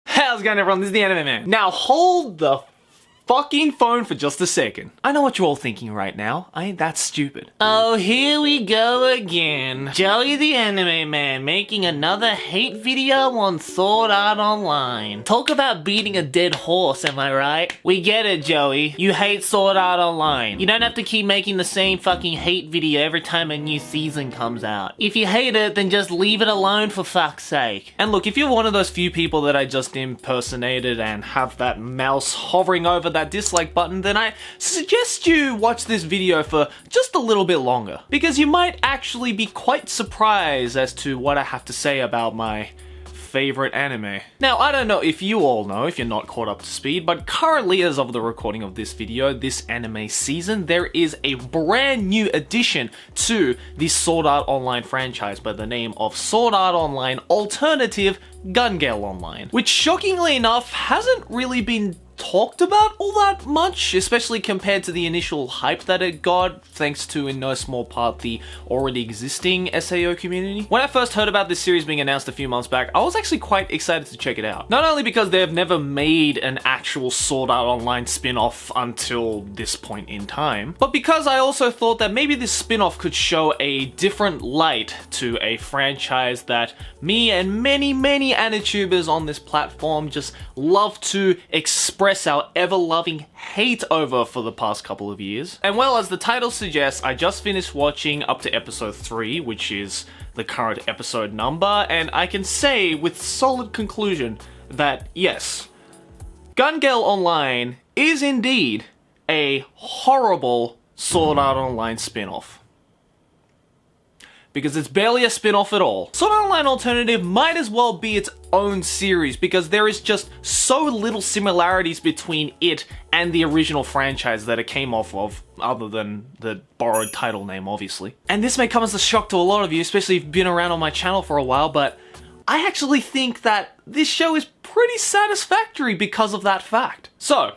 How's it going, everyone? This is the Anime Man. Now hold the fucking phone for just a second. I know what you're all thinking right now. I ain't that stupid. Oh, here we go again. Joey the Anime Man making another hate video on Sword Art Online. Talk about beating a dead horse, am I right? We get it, Joey. You hate Sword Art Online. You don't have to keep making the same fucking hate video every time a new season comes out. If you hate it, then just leave it alone for fuck's sake. And look, if you're one of those few people that I just impersonated and have that mouse hovering over that dislike button, then I suggest you watch this video for just a little bit longer, because you might actually be quite surprised as to what I have to say about my favorite anime. Now, I don't know if you all know, if you're not caught up to speed, but currently, as of the recording of this video, this anime season, there is a brand new addition to the Sword Art Online franchise by the name of Sword Art Online Alternative Gale Online, which shockingly enough hasn't really been talked about all that much, especially compared to the initial hype that it got, thanks to in no small part the already existing SAO community. When I first heard about this series being announced a few months back, I was actually quite excited to check it out. Not only because they have never made an actual Sword Art Online spin-off until this point in time, but because I also thought that maybe this spin-off could show a different light to a franchise that me and many Anitubers on this platform just love to express our ever-loving hate over for the past couple of years. And well, as the title suggests, I just finished watching up to episode 3, which is the current episode number, and I can say with solid conclusion that yes, Gale Online is indeed a horrible Sword Art Online spin-off. Because it's barely a spin-off at all. Sword Art Online Alternative might as well be its own series, because there is just so little similarities between it and the original franchise that it came off of, other than the borrowed title name, obviously. And this may come as a shock to a lot of you, especially if you've been around on my channel for a while, but I actually think that this show is pretty satisfactory because of that fact. So,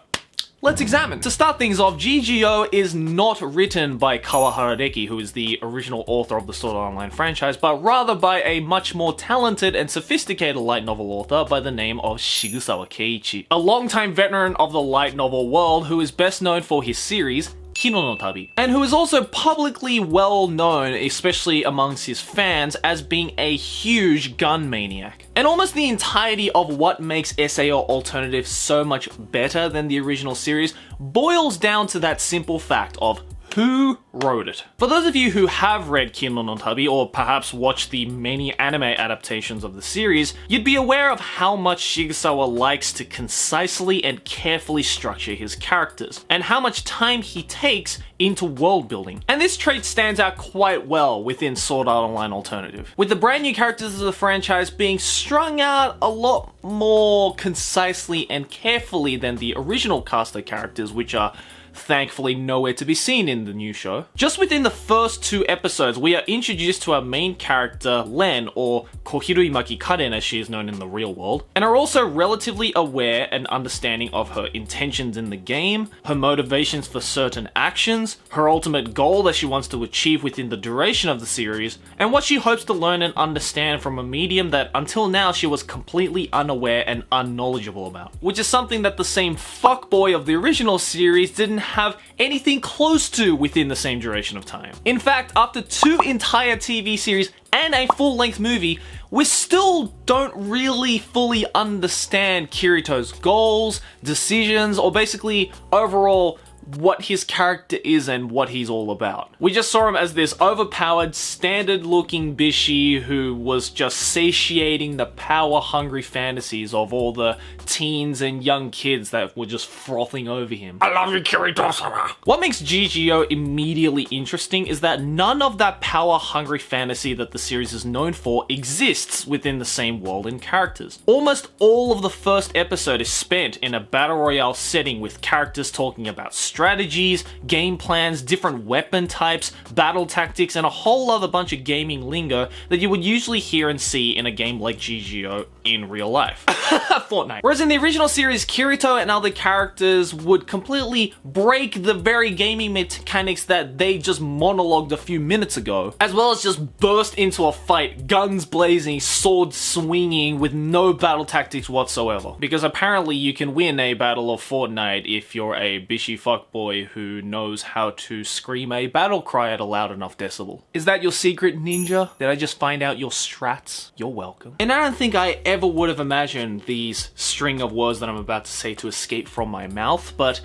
let's examine. To start things off, GGO is not written by Kawahara Deki, who is the original author of the Sword Art Online franchise, but rather by a much more talented and sophisticated light novel author by the name of Shigesawa Keiichi, a longtime veteran of the light novel world who is best known for his series Kino no Tabi, and who is also publicly well known, especially amongst his fans, as being a huge gun maniac. And almost the entirety of what makes SAO Alternative so much better than the original series boils down to that simple fact of who wrote it. For those of you who have read Kino no Tabi, or perhaps watched the many anime adaptations of the series, you'd be aware of how much Shigesawa likes to concisely and carefully structure his characters, and how much time he takes into world building. And this trait stands out quite well within Sword Art Online Alternative, with the brand new characters of the franchise being strung out a lot more concisely and carefully than the original cast of characters, which are thankfully nowhere to be seen in the new show. Just within the first 2 episodes, we are introduced to our main character, Len, or Kohirumaki Karen as she is known in the real world, and are also relatively aware and understanding of her intentions in the game, her motivations for certain actions, her ultimate goal that she wants to achieve within the duration of the series, and what she hopes to learn and understand from a medium that until now she was completely unaware and unknowledgeable about. Which is something that the same fuckboy of the original series didn't have anything close to within the same duration of time. In fact, after 2 entire TV series and a full-length movie, we still don't really fully understand Kirito's goals, decisions, or basically overall what his character is and what he's all about. We just saw him as this overpowered, standard-looking bishi who was just satiating the power-hungry fantasies of all the teens and young kids that were just frothing over him. I love you, Kirito-sama! What makes GGO immediately interesting is that none of that power-hungry fantasy that the series is known for exists within the same world and characters. Almost all of the first episode is spent in a battle royale setting with characters talking about strategies, game plans, different weapon types, battle tactics, and a whole other bunch of gaming lingo that you would usually hear and see in a game like GGO in real life. Fortnite. Whereas in the original series, Kirito and other characters would completely break the very gaming mechanics that they just monologued a few minutes ago, as well as just burst into a fight, guns blazing, swords swinging, with no battle tactics whatsoever. Because apparently you can win a battle of Fortnite if you're a bishy fuckboy who knows how to scream a battle cry at a loud enough decibel. Is that your secret, ninja? Did I just find out your strats? You're welcome. And I don't think I ever would have imagined these string of words that I'm about to say to escape from my mouth, but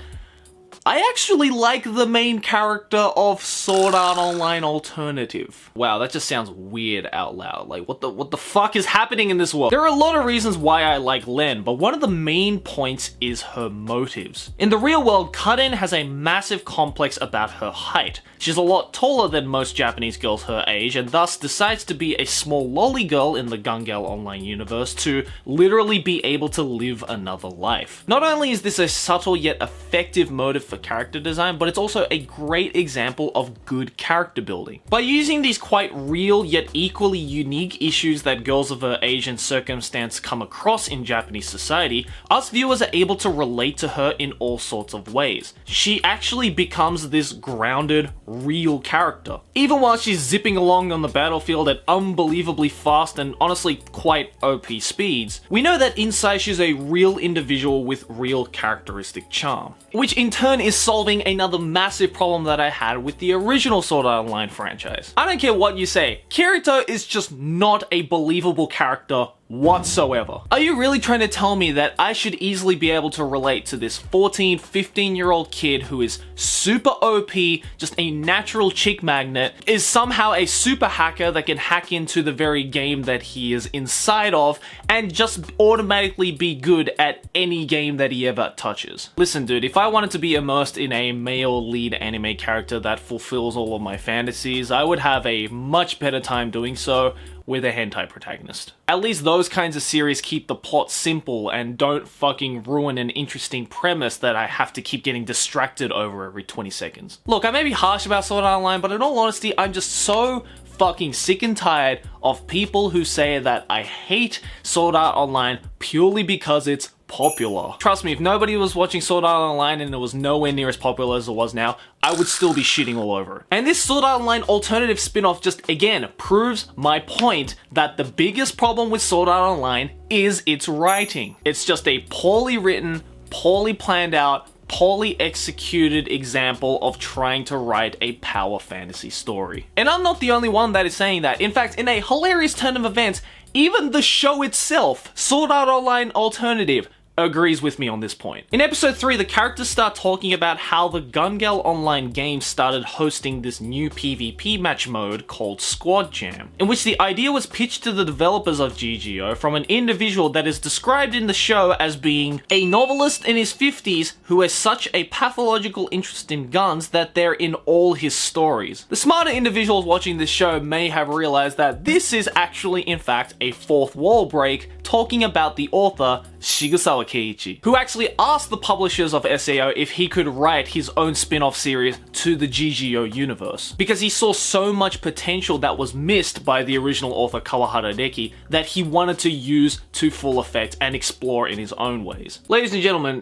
I actually like the main character of Sword Art Online Alternative. Wow, that just sounds weird out loud. Like, what the fuck is happening in this world? There are a lot of reasons why I like Len, but one of the main points is her motives. In the real world, Karin has a massive complex about her height. She's a lot taller than most Japanese girls her age, and thus decides to be a small lolly girl in the Gale Online universe to literally be able to live another life. Not only is this a subtle yet effective motive for character design, but it's also a great example of good character building. By using these quite real yet equally unique issues that girls of her age and circumstance come across in Japanese society, us viewers are able to relate to her in all sorts of ways. She actually becomes this grounded, real character. Even while she's zipping along on the battlefield at unbelievably fast and honestly quite OP speeds, we know that inside she's a real individual with real characteristic charm. Which in turn is solving another massive problem that I had with the original Sword Art Online franchise. I don't care what you say, Kirito is just not a believable character whatsoever. Are you really trying to tell me that I should easily be able to relate to this 14, 15-year-old kid who is super OP, just a natural chick magnet, is somehow a super hacker that can hack into the very game that he is inside of, and just automatically be good at any game that he ever touches? Listen dude, if I wanted to be immersed in a male lead anime character that fulfills all of my fantasies, I would have a much better time doing so with a hentai protagonist. At least those kinds of series keep the plot simple and don't fucking ruin an interesting premise that I have to keep getting distracted over every 20 seconds. Look, I may be harsh about Sword Art Online, but in all honesty, I'm just so fucking sick and tired of people who say that I hate Sword Art Online purely because it's popular. Trust me, if nobody was watching Sword Art Online and it was nowhere near as popular as it was now, I would still be shitting all over it. And this Sword Art Online Alternative spin-off just, again, proves my point that the biggest problem with Sword Art Online is its writing. It's just a poorly written, poorly planned out, poorly executed example of trying to write a power fantasy story. And I'm not the only one that is saying that. In fact, in a hilarious turn of events, even the show itself, Sword Art Online Alternative, agrees with me on this point. In episode 3, the characters start talking about how the Gale Online game started hosting this new PvP match mode called Squad Jam, in which the idea was pitched to the developers of GGO from an individual that is described in the show as being a novelist in his 50s who has such a pathological interest in guns that they're in all his stories. The smarter individuals watching this show may have realized that this is actually in fact a fourth wall break talking about the author Shigesawa Keiichi, who actually asked the publishers of SAO if he could write his own spin-off series to the GGO universe, because he saw so much potential that was missed by the original author Kawahara Deki that he wanted to use to full effect and explore in his own ways. Ladies and gentlemen,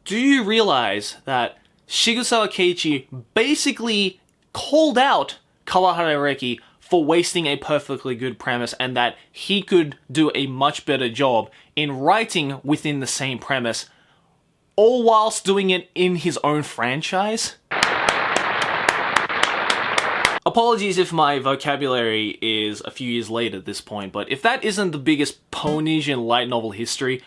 do you realize that Shigesawa Keiichi basically called out Kawahara Deki for wasting a perfectly good premise, and that he could do a much better job in writing within the same premise, all whilst doing it in his own franchise? Apologies if my vocabulary is a few years late at this point, but if that isn't the biggest ponage in light novel history,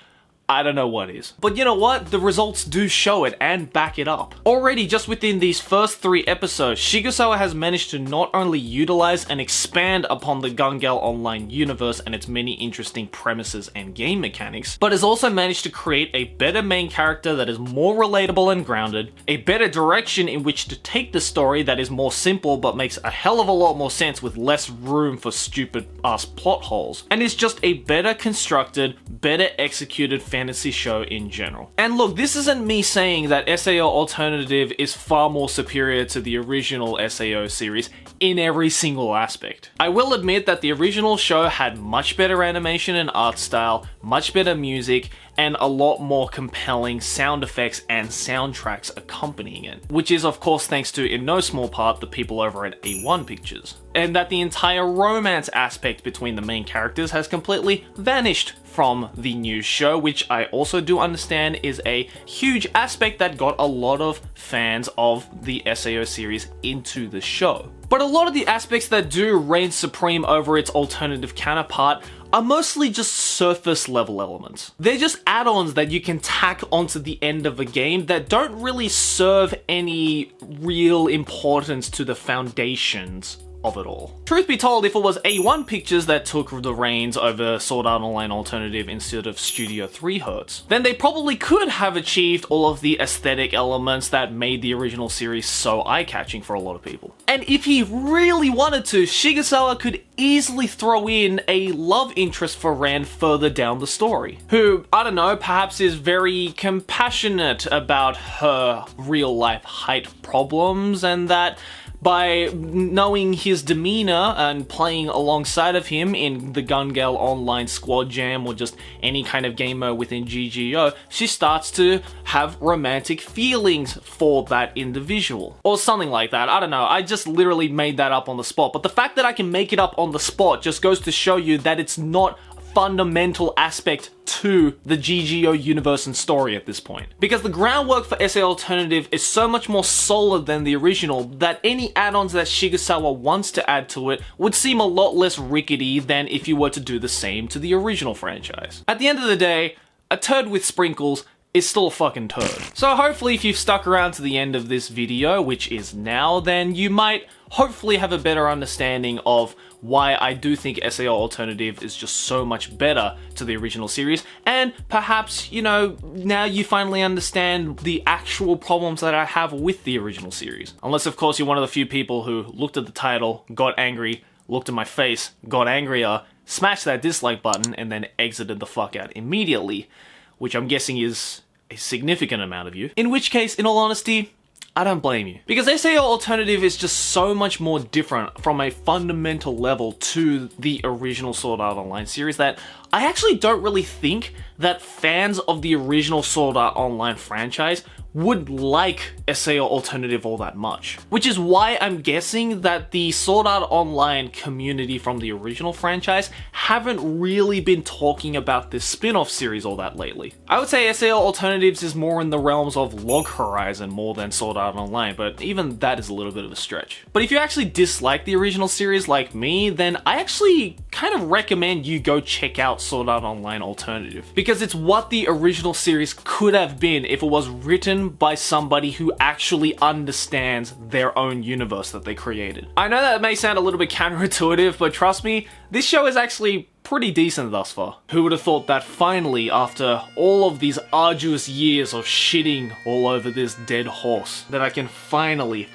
I don't know what is. But you know what? The results do show it and back it up. Already, just within these first 3 episodes, Shigesawa has managed to not only utilize and expand upon the Gale Online universe and its many interesting premises and game mechanics, but has also managed to create a better main character that is more relatable and grounded, a better direction in which to take the story that is more simple but makes a hell of a lot more sense with less room for stupid ass plot holes, and is just a better constructed, better executed fantasy show in general. And look, this isn't me saying that SAO Alternative is far more superior to the original SAO series in every single aspect. I will admit that the original show had much better animation and art style, much better music, and a lot more compelling sound effects and soundtracks accompanying it. Which is of course thanks to, in no small part, the people over at A1 Pictures. And that the entire romance aspect between the main characters has completely vanished from the new show, which I also do understand is a huge aspect that got a lot of fans of the SAO series into the show. But a lot of the aspects that do reign supreme over its alternative counterpart are mostly just surface level elements. They're just add-ons that you can tack onto the end of a game that don't really serve any real importance to the foundations of it all. Truth be told, if it was A1 Pictures that took the reins over Sword Art Online Alternative instead of Studio 3Hertz, then they probably could have achieved all of the aesthetic elements that made the original series so eye-catching for a lot of people. And if he really wanted to, Shigesawa could easily throw in a love interest for Ran further down the story, who, I don't know, perhaps is very compassionate about her real-life height problems, and that by knowing his demeanor and playing alongside of him in the Gale Online Squad Jam or just any kind of game mode within GGO, she starts to have romantic feelings for that individual. Or something like that, I don't know, I just literally made that up on the spot. But the fact that I can make it up on the spot just goes to show you that it's not fundamental aspect to the GGO universe and story at this point. Because the groundwork for SAO Alternative is so much more solid than the original that any add-ons that Shigesawa wants to add to it would seem a lot less rickety than if you were to do the same to the original franchise. At the end of the day, a turd with sprinkles is still a fucking turd. So hopefully if you've stuck around to the end of this video, which is now, then you might hopefully have a better understanding of why I do think SAO Alternative is just so much better to the original series, and perhaps, you know, now you finally understand the actual problems that I have with the original series. Unless, of course, you're one of the few people who looked at the title, got angry, looked at my face, got angrier, smashed that dislike button, and then exited the fuck out immediately, which I'm guessing is a significant amount of you. In which case, in all honesty, I don't blame you. Because SAO Alternative is just so much more different from a fundamental level to the original Sword Art Online series that I actually don't really think that fans of the original Sword Art Online franchise would like SAO Alternative all that much. Which is why I'm guessing that the Sword Art Online community from the original franchise haven't really been talking about this spin-off series all that lately. I would say SAO Alternatives is more in the realms of Log Horizon more than Sword Art Online, but even that is a little bit of a stretch. But if you actually dislike the original series like me, then I actually kind of recommend you go check out Sword Art Online Alternative, because it's what the original series could have been if it was written by somebody who actually understands their own universe that they created. I know that may sound a little bit counterintuitive, but trust me, this show is actually pretty decent thus far. Who would have thought that finally, after all of these arduous years of shitting all over this dead horse, that I can finally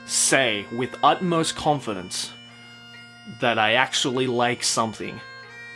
say with utmost confidence that I actually like something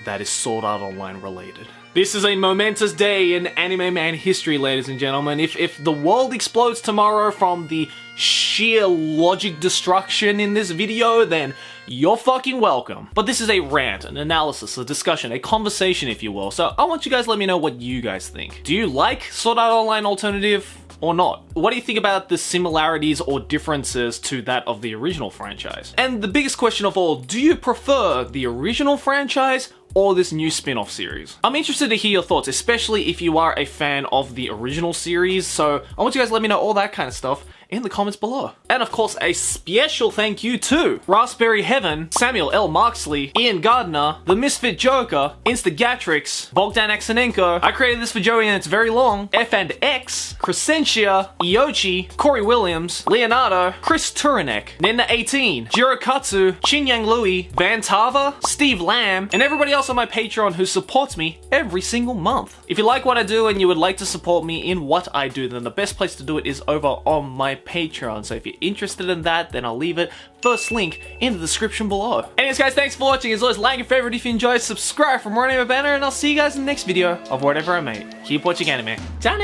that is Sword Art Online related. This is a momentous day in anime man history, ladies and gentlemen. If the world explodes tomorrow from the sheer logic destruction in this video, then you're fucking welcome. But this is a rant, an analysis, a discussion, a conversation, if you will. So I want you guys to let me know what you guys think. Do you like Sword Art Online Alternative or not? What do you think about the similarities or differences to that of the original franchise? And the biggest question of all, do you prefer the original franchise or this new spin-off series? I'm interested to hear your thoughts, especially if you are a fan of the original series, so I want you guys to let me know all that kind of stuff in the comments below. And of course, a special thank you to Raspberry Heaven, Samuel L. Marksley, Ian Gardner, The Misfit Joker, Instagatrix, Bogdan Aksanenko, I created this for Joey and it's very long, F and X, Crescentia, Iochi, Corey Williams, Leonardo, Chris Turanek, Nina18, Jirokatsu, Chinyang Louie, Van Tava, Steve Lamb, and everybody else on my Patreon who supports me every single month. If you like what I do and you would like to support me in what I do, then the best place to do it is over on my my Patreon. So if you're interested in that, then I'll leave it first link in the description below. Anyways guys, thanks for watching. As always, like and favorite if you enjoyed, subscribe for more anime banner, and I'll see you guys in the next video of whatever I make. Keep watching anime. Ciao.